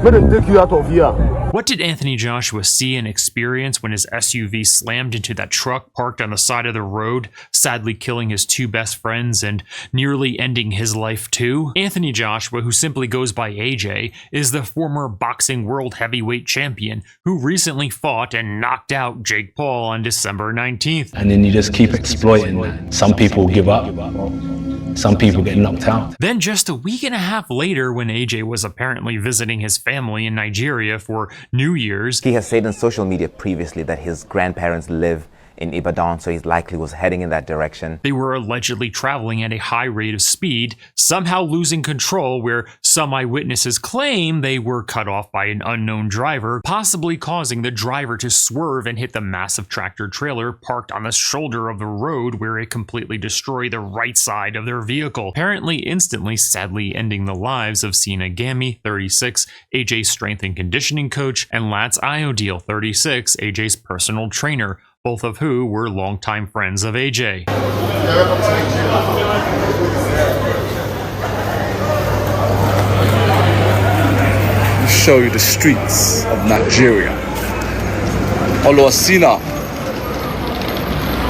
Let them take you out of here. What did Anthony Joshua see and experience when his SUV slammed into that truck parked on the side of the road, sadly killing his two best friends and nearly ending his life too? Anthony Joshua, who simply goes by AJ, is the former boxing world heavyweight champion who recently fought and knocked out Jake Paul on December 19th. And then you just keep exploiting that. Some people give up. Some people get knocked out. Then just a week and a half later, when AJ was apparently visiting his family in Nigeria for New Year's, he has said on social media previously that his grandparents live in Ibadan, so he likely was heading in that direction. They were allegedly traveling at a high rate of speed, somehow losing control, where some eyewitnesses claim they were cut off by an unknown driver, possibly causing the driver to swerve and hit the massive tractor trailer parked on the shoulder of the road, where it completely destroyed the right side of their vehicle, apparently instantly, sadly ending the lives of Sina Gammy, 36, AJ's strength and conditioning coach, and Latz Ayodele, 36, AJ's personal trainer, both of who were longtime friends of AJ. Show you the streets of Nigeria. Sina,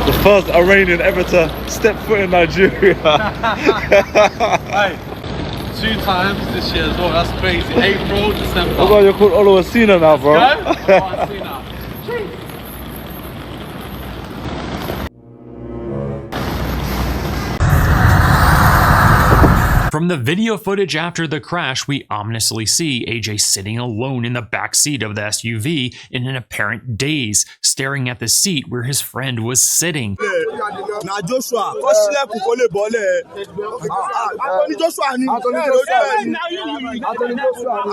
the first Iranian ever to step foot in Nigeria. Hey, 2 times this year as well, that's crazy. April, December. Oh God, you're called Sina now, bro. Sina. From the video footage after the crash, we ominously see AJ sitting alone in the back seat of the SUV in an apparent daze, staring at the seat where his friend was sitting.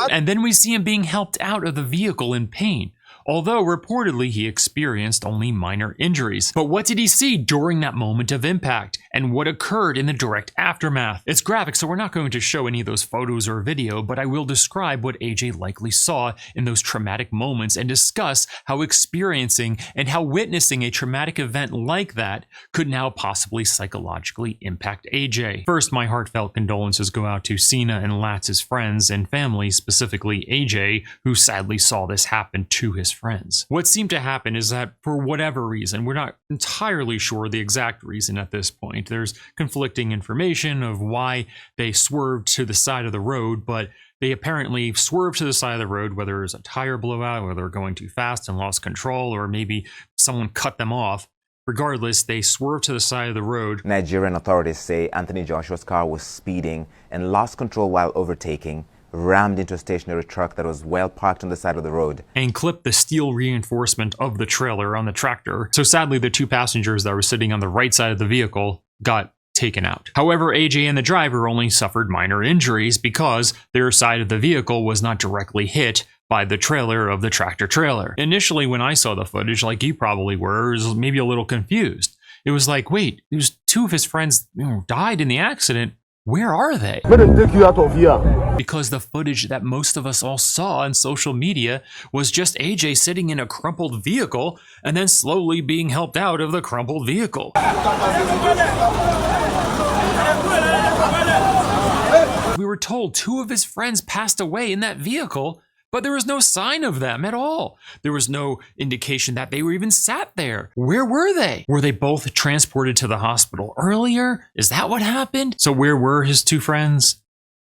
And then we see him being helped out of the vehicle in pain, although reportedly he experienced only minor injuries. But what did he see during that moment of impact, and what occurred in the direct aftermath? It's graphic, so we're not going to show any of those photos or video, but I will describe what AJ likely saw in those traumatic moments and discuss how experiencing and how witnessing a traumatic event like that could now possibly psychologically impact AJ. First, my heartfelt condolences go out to Sina and Latz's friends and family, specifically AJ, who sadly saw this happen to his friends. What seemed to happen is that for whatever reason, we're not entirely sure the exact reason at this point. There's conflicting information of why they swerved to the side of the road, but they apparently swerved to the side of the road, whether it was a tire blowout, whether they were going too fast and lost control, or maybe someone cut them off. Regardless, they swerved to the side of the road. Nigerian authorities say Anthony Joshua's car was speeding and lost control while overtaking, rammed into a stationary truck that was well parked on the side of the road, and clipped the steel reinforcement of the trailer on the tractor. So sadly, the 2 passengers that were sitting on the right side of the vehicle got taken out. However, AJ and the driver only suffered minor injuries because their side of the vehicle was not directly hit by the trailer of the tractor trailer. Initially, when I saw the footage, like you probably were, I was maybe a little confused. It was like, wait, there's 2 of his friends died in the accident. Where are they? Let them take you out of here. Because the footage that most of us all saw on social media was just AJ sitting in a crumpled vehicle and then slowly being helped out of the crumpled vehicle. We were told 2 of his friends passed away in that vehicle, but there was no sign of them at all. There was no indication that they were even sat there. Where were they? Were they both transported to the hospital earlier? Is that what happened? So where were his 2 friends?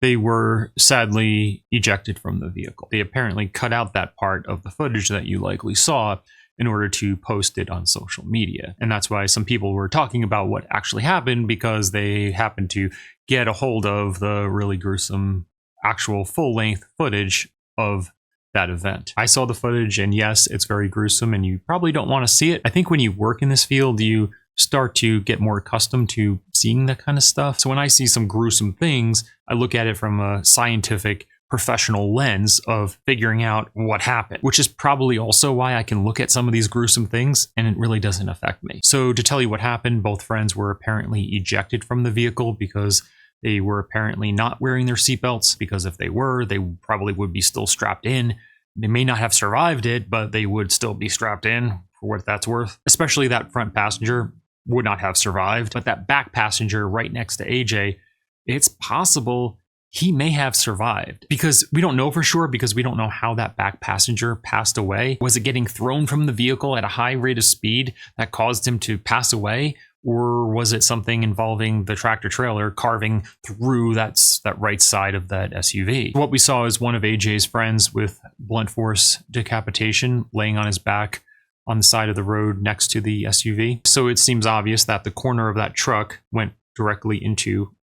They were sadly ejected from the vehicle. They apparently cut out that part of the footage that you likely saw in order to post it on social media. And that's why some people were talking about what actually happened, because they happened to get a hold of the really gruesome actual full-length footage of that event. I saw the footage, and yes, it's very gruesome and you probably don't want to see it. I think when you work in this field, you start to get more accustomed to seeing that kind of stuff. So when I see some gruesome things, I look at it from a scientific, professional lens of figuring out what happened, which is probably also why I can look at some of these gruesome things and it really doesn't affect me. So to tell you what happened, both friends were apparently ejected from the vehicle because they were apparently not wearing their seatbelts, because if they were, they probably would be still strapped in. They may not have survived it, but they would still be strapped in, for what that's worth. Especially that front passenger would not have survived, but that back passenger right next to AJ, it's possible he may have survived, because we don't know for sure, because we don't know how that back passenger passed away. Was it getting thrown from the vehicle at a high rate of speed that caused him to pass away? Or was it something involving the tractor trailer carving through that right side of that SUV? What we saw is one of AJ's friends with blunt force decapitation laying on his back on the side of the road next to the SUV. So it seems obvious that the corner of that truck went directly into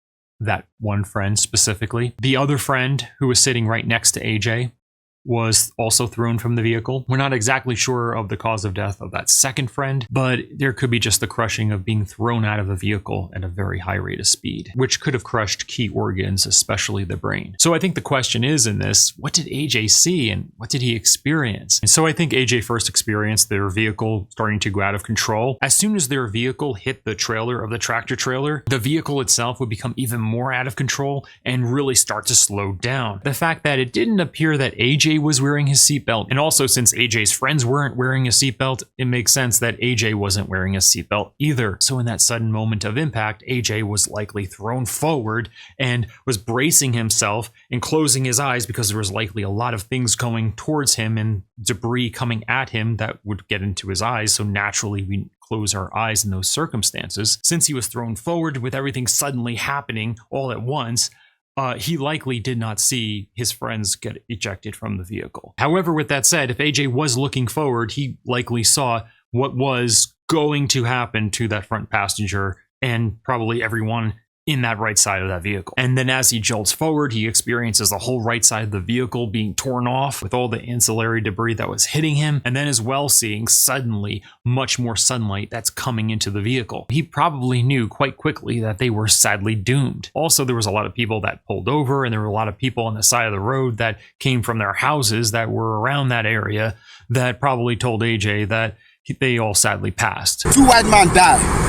that one friend specifically. The other friend, who was sitting right next to AJ, was also thrown from the vehicle. We're not exactly sure of the cause of death of that second friend, but there could be just the crushing of being thrown out of a vehicle at a very high rate of speed, which could have crushed key organs, especially the brain. So I think the question is in this, what did AJ see and what did he experience? And so I think AJ first experienced their vehicle starting to go out of control. As soon as their vehicle hit the trailer of the tractor trailer, the vehicle itself would become even more out of control and really start to slow down. The fact that it didn't appear that AJ was wearing his seatbelt, and also since AJ's friends weren't wearing a seatbelt, it makes sense that AJ wasn't wearing a seatbelt either. So in that sudden moment of impact, AJ was likely thrown forward and was bracing himself and closing his eyes, because there was likely a lot of things going towards him and debris coming at him that would get into his eyes. So naturally we close our eyes in those circumstances. Since he was thrown forward with everything suddenly happening all at once, he likely did not see his friends get ejected from the vehicle. However, with that said, if AJ was looking forward, he likely saw what was going to happen to that front passenger and probably everyone in that right side of that vehicle. And then as he jolts forward, he experiences the whole right side of the vehicle being torn off with all the ancillary debris that was hitting him, and then as well seeing suddenly much more sunlight that's coming into the vehicle. He probably knew quite quickly that they were sadly doomed. Also, there was a lot of people that pulled over, and there were a lot of people on the side of the road that came from their houses that were around that area that probably told AJ that they all sadly passed. 2 white men died.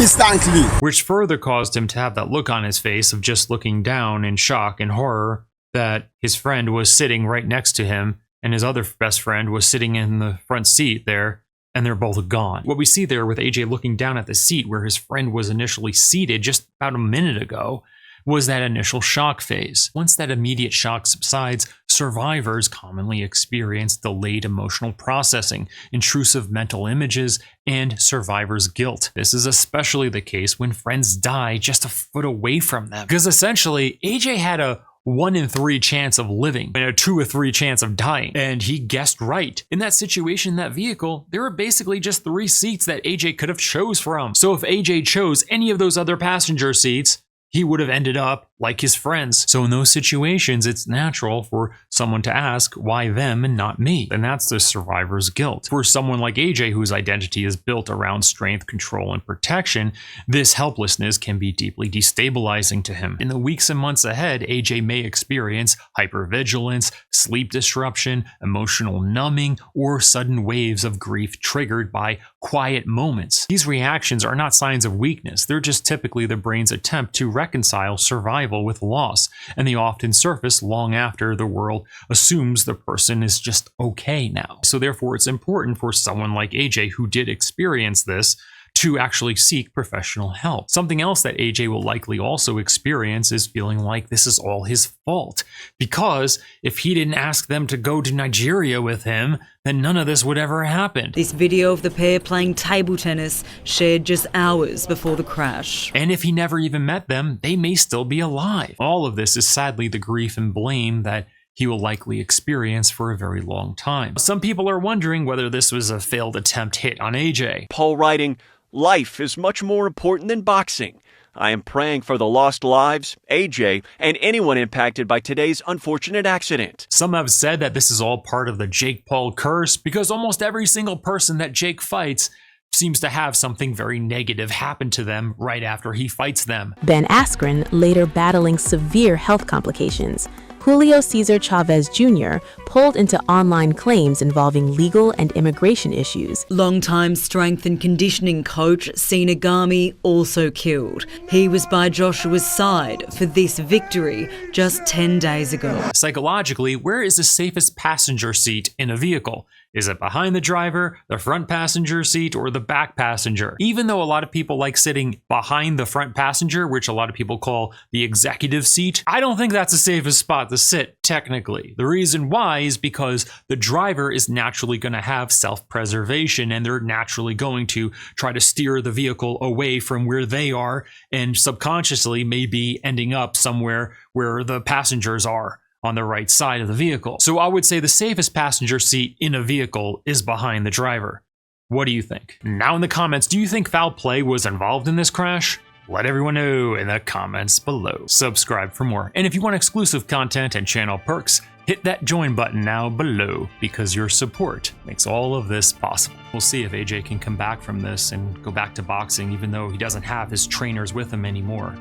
Instantly. Which further caused him to have that look on his face of just looking down in shock and horror that his friend was sitting right next to him and his other best friend was sitting in the front seat there, and they're both gone. What we see there with AJ looking down at the seat where his friend was initially seated just about a minute ago was that initial shock phase. Once that immediate shock subsides, survivors commonly experience delayed emotional processing, intrusive mental images, and survivor's guilt. This is especially the case when friends die just a foot away from them. Because essentially, AJ had a 1 in 3 chance of living and a 2 or 3 chance of dying. And he guessed right. In that situation, in that vehicle, there were basically just 3 seats that AJ could have chose from. So if AJ chose any of those other passenger seats, he would have ended up like his friends. So in those situations, it's natural for someone to ask, why them and not me? And that's the survivor's guilt. For someone like AJ, whose identity is built around strength, control, and protection, this helplessness can be deeply destabilizing to him. In the weeks and months ahead, AJ may experience hypervigilance, sleep disruption, emotional numbing, or sudden waves of grief triggered by quiet moments. These reactions are not signs of weakness. They're just typically the brain's attempt to reconcile survival with loss, and they often surface long after the world assumes the person is just okay now. So therefore, it's important for someone like AJ, who did experience this, to actually seek professional help. Something else that AJ will likely also experience is feeling like this is all his fault, because if he didn't ask them to go to Nigeria with him, then none of this would ever happen. This video of the pair playing table tennis shared just hours before the crash. And if he never even met them, they may still be alive. All of this is sadly the grief and blame that he will likely experience for a very long time. Some people are wondering whether this was a failed attempt hit on AJ. Paul writing, "Life is much more important than boxing. I am praying for the lost lives, AJ, and anyone impacted by today's unfortunate accident." Some have said that this is all part of the Jake Paul curse, because almost every single person that Jake fights seems to have something very negative happen to them right after he fights them. Ben Askren, later battling severe health complications, Julio Cesar Chavez Jr. pulled into online claims involving legal and immigration issues. Longtime strength and conditioning coach Sina Ghami also killed. He was by Joshua's side for this victory just 10 days ago. Psychologically, where is the safest passenger seat in a vehicle? Is it behind the driver, the front passenger seat, or the back passenger? Even though a lot of people like sitting behind the front passenger, which a lot of people call the executive seat, I don't think that's the safest spot to sit, technically. The reason why is because the driver is naturally going to have self-preservation, and they're naturally going to try to steer the vehicle away from where they are, and subconsciously maybe ending up somewhere where the passengers are, on the right side of the vehicle. So I would say the safest passenger seat in a vehicle is behind the driver. What do you think? Now in the comments, do you think foul play was involved in this crash? Let everyone know in the comments below. Subscribe for more. And if you want exclusive content and channel perks, hit that join button now below, because your support makes all of this possible. We'll see if AJ can come back from this and go back to boxing, even though he doesn't have his trainers with him anymore.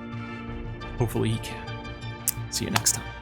Hopefully he can. See you next time.